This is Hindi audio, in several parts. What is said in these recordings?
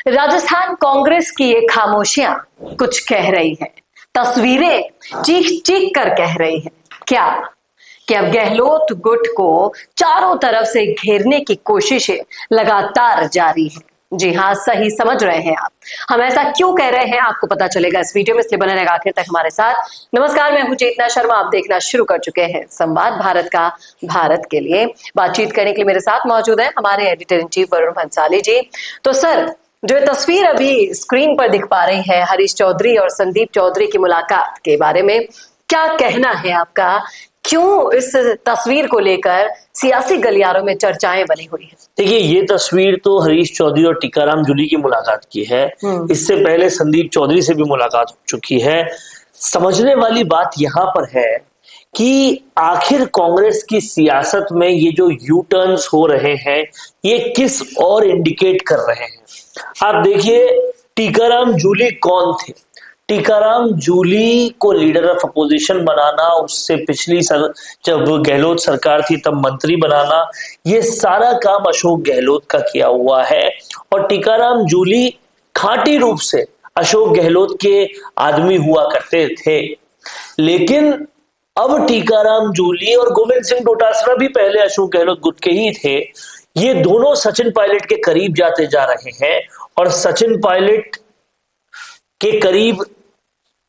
राजस्थान कांग्रेस की ये खामोशियां कुछ कह रही है। तस्वीरें चीख चीख कर कह रही है क्या कि अब गहलोत गुट को चारों तरफ से घेरने की कोशिशें लगातार जारी है। जी हाँ, सही समझ रहे हैं आप। हम ऐसा क्यों कह रहे हैं आपको पता चलेगा इस वीडियो में, इसलिए बने रहेगा आखिर तक हमारे साथ। नमस्कार, मैं हूं चेतना शर्मा। आप देखना शुरू कर चुके हैं संवाद भारत का, भारत के लिए। बातचीत करने के लिए मेरे साथ मौजूद है हमारे editor in chief Varun Bhansali ji. तो सर, जो तस्वीर अभी स्क्रीन पर दिख पा रही है हरीश चौधरी और संदीप चौधरी की मुलाकात के बारे में, क्या कहना है आपका? क्यों इस तस्वीर को लेकर सियासी गलियारों में चर्चाएं बनी हुई है? देखिए, ये तस्वीर तो हरीश चौधरी और टीकाराम जूली की मुलाकात की है। इससे पहले संदीप चौधरी से भी मुलाकात हो चुकी है। समझने वाली बात यहाँ पर है कि आखिर कांग्रेस की सियासत में ये जो यू टर्न्स हो रहे हैं, ये किस और इंडिकेट कर रहे हैं। आप देखिए, टीकाराम जूली कौन थे? टीकाराम जूली को लीडर ऑफ अपोजिशन बनाना, उससे पिछली जब गहलोत सरकार थी तब मंत्री बनाना, ये सारा काम अशोक गहलोत का किया हुआ है। और टीकाराम जूली खांटी रूप से अशोक गहलोत के आदमी हुआ करते थे। लेकिन अब टीकाराम जूली और गोविंद सिंह डोटासरा भी पहले अशोक गहलोत गुट के ही थे। ये दोनों सचिन पायलट के करीब जाते जा रहे हैं और सचिन पायलट के करीब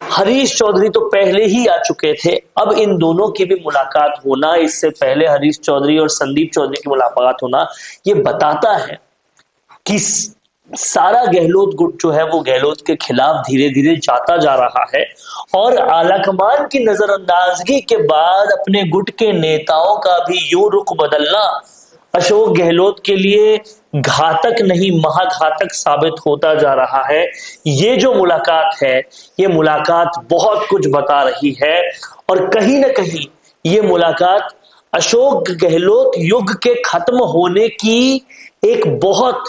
हरीश चौधरी तो पहले ही आ चुके थे। अब इन दोनों की भी मुलाकात होना, इससे पहले हरीश चौधरी और संदीप चौधरी की मुलाकात होना, ये बताता है कि सारा गहलोत गुट जो है वो गहलोत के खिलाफ धीरे धीरे जाता जा रहा है। और आलाकमान की नजरअंदाजगी के बाद अपने गुट के नेताओं का भी यूं रुख बदलना अशोक गहलोत के लिए घातक नहीं महाघातक साबित होता जा रहा है। ये जो मुलाकात है, ये मुलाकात बहुत कुछ बता रही है और कहीं ना कहीं ये मुलाकात अशोक गहलोत युग के खत्म होने की एक बहुत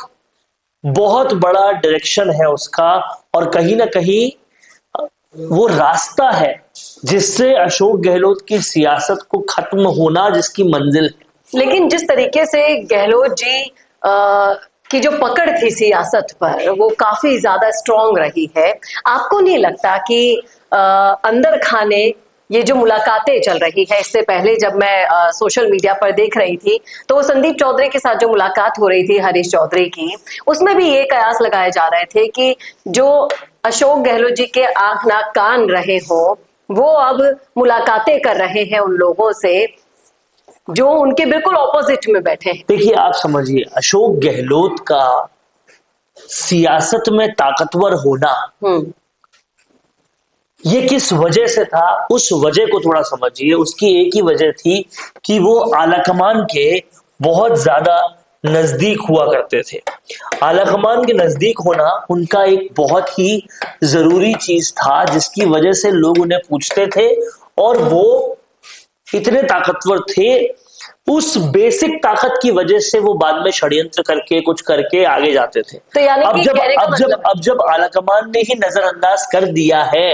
बहुत बड़ा डायरेक्शन है उसका, और कहीं ना कहीं वो रास्ता है जिससे अशोक गहलोत की सियासत को खत्म होना, जिसकी मंजिल है। लेकिन जिस तरीके से गहलोत जी की जो पकड़ थी सियासत पर, वो काफी ज्यादा स्ट्रॉन्ग रही है। आपको नहीं लगता कि अंदर खाने ये जो मुलाकातें चल रही है, इससे पहले जब मैं सोशल मीडिया पर देख रही थी तो वो संदीप चौधरी के साथ जो मुलाकात हो रही थी हरीश चौधरी की, उसमें भी ये कयास लगाए जा रहे थे कि जो अशोक गहलोत जी के आंख नाक कान रहे हो, वो अब मुलाकातें कर रहे हैं उन लोगों से जो उनके बिल्कुल ऑपोजिट में बैठे हैं। देखिए, आप समझिए, अशोक गहलोत का सियासत में ताकतवर होना ये किस वजह से था, उस वजह को थोड़ा समझिए। उसकी एक ही वजह थी कि वो आलाकमान के बहुत ज्यादा नजदीक हुआ करते थे। आलाकमान के नजदीक होना उनका एक बहुत ही जरूरी चीज था, जिसकी वजह से लोग उन्हें पूछते थे और वो इतने ताकतवर थे। उस बेसिक ताकत की वजह से वो बाद में षड्यंत्र करके कुछ करके आगे जाते थे। तो यानी अब जब आलाकमान ने ही नजरअंदाज कर दिया है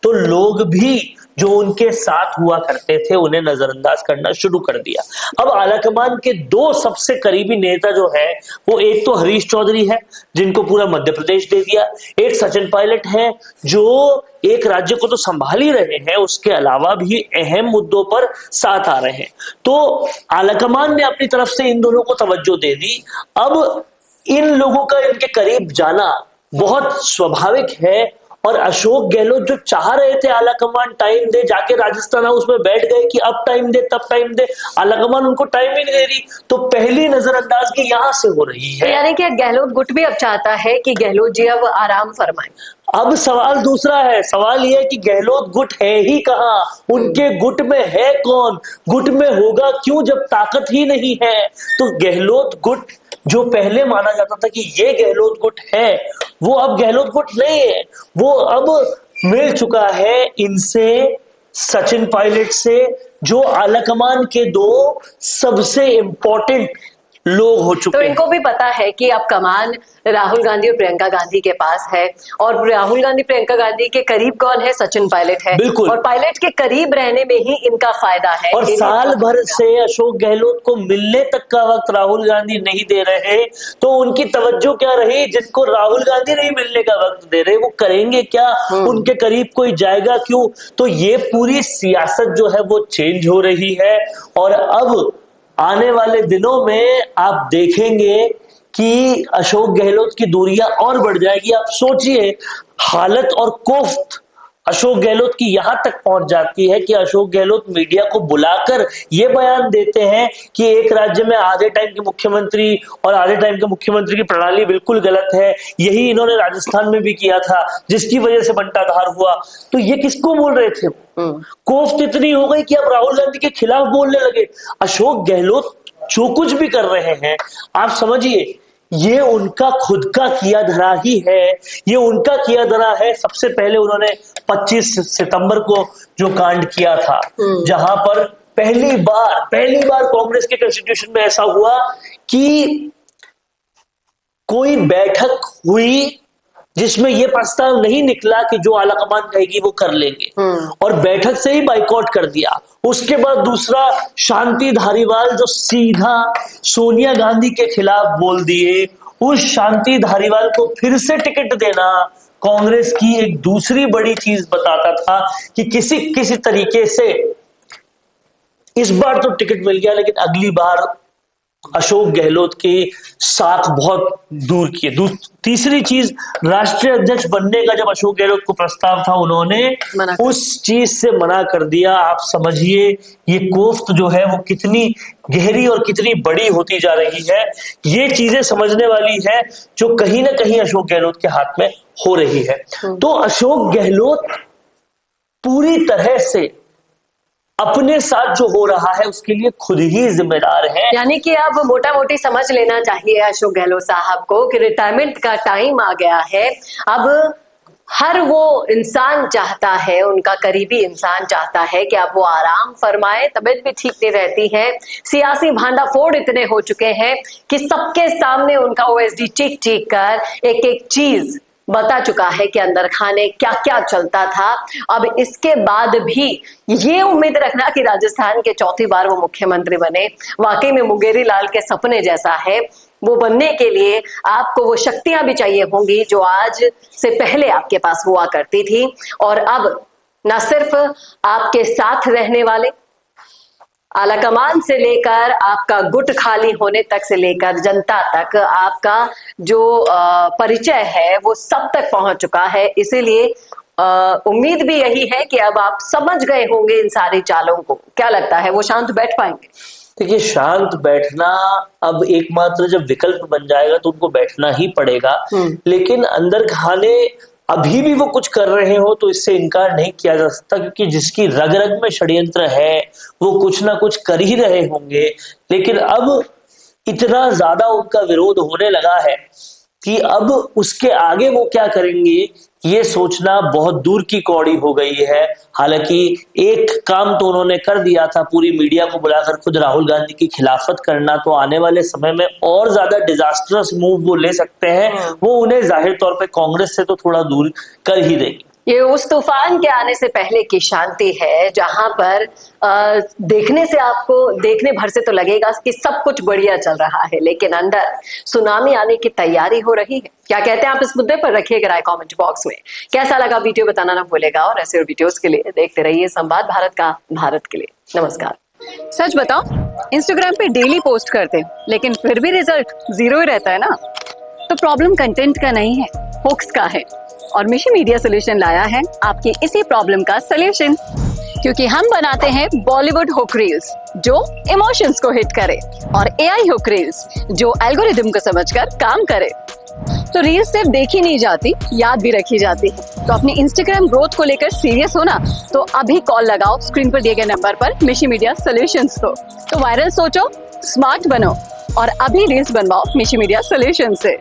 तो लोग भी जो उनके साथ हुआ करते थे उन्हें नजरअंदाज करना शुरू कर दिया। अब आलाकमान के दो सबसे करीबी नेता जो है वो, एक तो हरीश चौधरी है जिनको पूरा मध्य प्रदेश दे दिया, एक सचिन पायलट है जो एक राज्य को तो संभाल ही रहे हैं, उसके अलावा भी अहम मुद्दों पर साथ आ रहे हैं। तो आलाकमान ने अपनी तरफ से इन दोनों को तवज्जो दे दी। अब इन लोगों का इनके करीब जाना बहुत स्वाभाविक है। और अशोक गहलोत जो चाह रहे थे आलाकमान टाइम दे, जाके राजस्थान हाउस में बैठ गए कि अब टाइम दे तब टाइम दे, आलाकमान उनको टाइम ही नहीं दे रही, तो पहली नजरअंदाजगी यहां से हो रही है। यानी कि गहलोत गुट भी अब चाहता है कि गहलोत जी अब आराम फरमाएं। अब सवाल दूसरा है, सवाल यह है कि गहलोत गुट है ही कहां, उनके गुट में है कौन, गुट में होगा क्यों जब ताकत ही नहीं है। तो गहलोत गुट जो पहले माना जाता था कि ये गहलोत गुट है, वो अब गहलोत गुट नहीं है। वो अब मिल चुका है इनसे, सचिन पायलट से, जो आलाकमान के दो सबसे इंपॉर्टेंट लोग हो चुके तो हैं। इनको भी पता है कि अब कमान राहुल गांधी और प्रियंका गांधी के पास है, और राहुल गांधी प्रियंका गांधी के करीब कौन है? सचिन पायलट है। बिल्कुल। और पायलट के करीब रहने में ही इनका फायदा है। और साल भर से अशोक गहलोत को मिलने तक का वक्त राहुल गांधी नहीं दे रहे, तो उनकी तवज्जो क्या रही? जिनको राहुल गांधी नहीं मिलने का वक्त दे रहे, वो करेंगे क्या? उनके करीब कोई जाएगा क्यों? तो ये पूरी सियासत जो है वो चेंज हो रही है, और अब आने वाले दिनों में आप देखेंगे कि अशोक गहलोत की दूरियां और बढ़ जाएगी। आप सोचिए, हालत और कोफ्त अशोक गहलोत की यहां तक पहुंच जाती है कि अशोक गहलोत मीडिया को बुलाकर ये बयान देते हैं कि एक राज्य में आधे टाइम के मुख्यमंत्री और आधे टाइम के मुख्यमंत्री की प्रणाली बिल्कुल गलत है। यही इन्होंने राजस्थान में भी किया था, जिसकी वजह से बंटाधार हुआ। तो ये किसको बोल रहे थे? कोफ्त इतनी हो गई कि अब राहुल गांधी के खिलाफ बोलने लगे। अशोक गहलोत जो कुछ भी कर रहे हैं, आप समझिए ये उनका खुद का किया धरा ही है। ये उनका किया धरा है। सबसे पहले उन्होंने 25 सितंबर को जो कांड किया था, जहां पर पहली बार कांग्रेस के कॉन्स्टिट्यूशन में ऐसा हुआ कि कोई बैठक हुई जिसमें यह प्रस्ताव नहीं निकला कि जो आलाकमान कहेगी वो कर लेंगे, और बैठक से ही बाइकआउट कर दिया। उसके बाद दूसरा, शांति धारीवाल जो सीधा सोनिया गांधी के खिलाफ बोल दिए, उस शांति धारीवाल को फिर से टिकट देना कांग्रेस की एक दूसरी बड़ी चीज बताता था कि किसी तरीके से इस बार तो टिकट मिल गया, लेकिन अगली बार अशोक गहलोत के साथ बहुत दूर किए। तीसरी चीज, राष्ट्रीय अध्यक्ष बनने का जब अशोक गहलोत को प्रस्ताव था, उन्होंने उस चीज से मना कर दिया। आप समझिए ये कोफ्त जो है वो कितनी गहरी और कितनी बड़ी होती जा रही है। ये चीजें समझने वाली है जो कहीं ना कहीं अशोक गहलोत के हाथ में हो रही है। तो अशोक गहलोत पूरी तरह से अपने साथ जो हो रहा है उसके लिए खुद ही जिम्मेदार है। यानी कि अब मोटा मोटी समझ लेना चाहिए अशोक गहलोत साहब को कि रिटायरमेंट का टाइम आ गया है। अब हर वो इंसान चाहता है, उनका करीबी इंसान चाहता है कि अब वो आराम फरमाए, तबीयत भी ठीक नहीं रहती है। सियासी भांडाफोड़ इतने हो चुके हैं कि सबके सामने उनका ओएसडी चीख चीख कर एक एक चीज बता चुका है कि अंदर खाने क्या क्या चलता था। अब इसके बाद भी ये उम्मीद रखना कि राजस्थान के चौथी बार वो मुख्यमंत्री बने, वाकई में मुंगेरी लाल के सपने जैसा है। वो बनने के लिए आपको वो शक्तियां भी चाहिए होंगी जो आज से पहले आपके पास हुआ करती थी। और अब न सिर्फ आपके साथ रहने वाले, आलाकमान से लेकर आपका गुट खाली होने तक से लेकर जनता तक आपका जो परिचय है वो सब तक पहुंच चुका है। इसीलिए उम्मीद भी यही है कि अब आप समझ गए होंगे इन सारी चालों को। क्या लगता है वो शांत बैठ पाएंगे? देखिए, शांत बैठना अब एकमात्र जब विकल्प बन जाएगा तो उनको बैठना ही पड़ेगा। लेकिन अंदर खाने अभी भी वो कुछ कर रहे हो तो इससे इनकार नहीं किया जा सकता, क्योंकि जिसकी रग रग में षड्यंत्र है वो कुछ ना कुछ कर ही रहे होंगे। लेकिन अब इतना ज्यादा उनका विरोध होने लगा है कि अब उसके आगे वो क्या करेंगे ये सोचना बहुत दूर की कौड़ी हो गई है। हालांकि एक काम तो उन्होंने कर दिया था, पूरी मीडिया को बुलाकर खुद राहुल गांधी की खिलाफत करना, तो आने वाले समय में और ज्यादा डिजास्टरस मूव वो ले सकते हैं। वो उन्हें जाहिर तौर पे कांग्रेस से तो थोड़ा दूर कर ही देगी। ये उस तूफान के आने से पहले की शांति है जहां पर देखने से आपको देखने भर से तो लगेगा कि सब कुछ बढ़िया चल रहा है, लेकिन अंदर सुनामी आने की तैयारी हो रही है। क्या कहते हैं आप इस मुद्दे पर? रखिएगा राय कमेंट बॉक्स में। कैसा लगा वीडियो बताना ना भूलेगा, और ऐसे वीडियोस के लिए देखते रहिए संवाद भारत का, भारत के लिए। नमस्कार। सच बताओ, इंस्टाग्राम पे डेली पोस्ट करते लेकिन फिर भी रिजल्ट 0 ही रहता है ना। तो प्रॉब्लम कंटेंट का नहीं है, हुक्स का है। और मिशी मीडिया सोल्यूशन लाया है आपकी इसी प्रॉब्लम का सोल्यूशन, क्योंकि हम बनाते हैं बॉलीवुड हुक रील्स जो इमोशंस को हिट करे, और एआई हुक रील्स जो एल्गोरिदम को समझकर काम करे। तो रील्स सिर्फ देखी नहीं जाती, याद भी रखी जाती है। तो अपने इंस्टाग्राम ग्रोथ को लेकर सीरियस होना तो अभी कॉल लगाओ स्क्रीन पर दिए गए नंबर पर मिशी मीडिया सोल्यूशंस को। तो वायरल सोचो, स्मार्ट बनो, और अभी रील्स बनवाओ मिशी मीडिया सोल्यूशन से।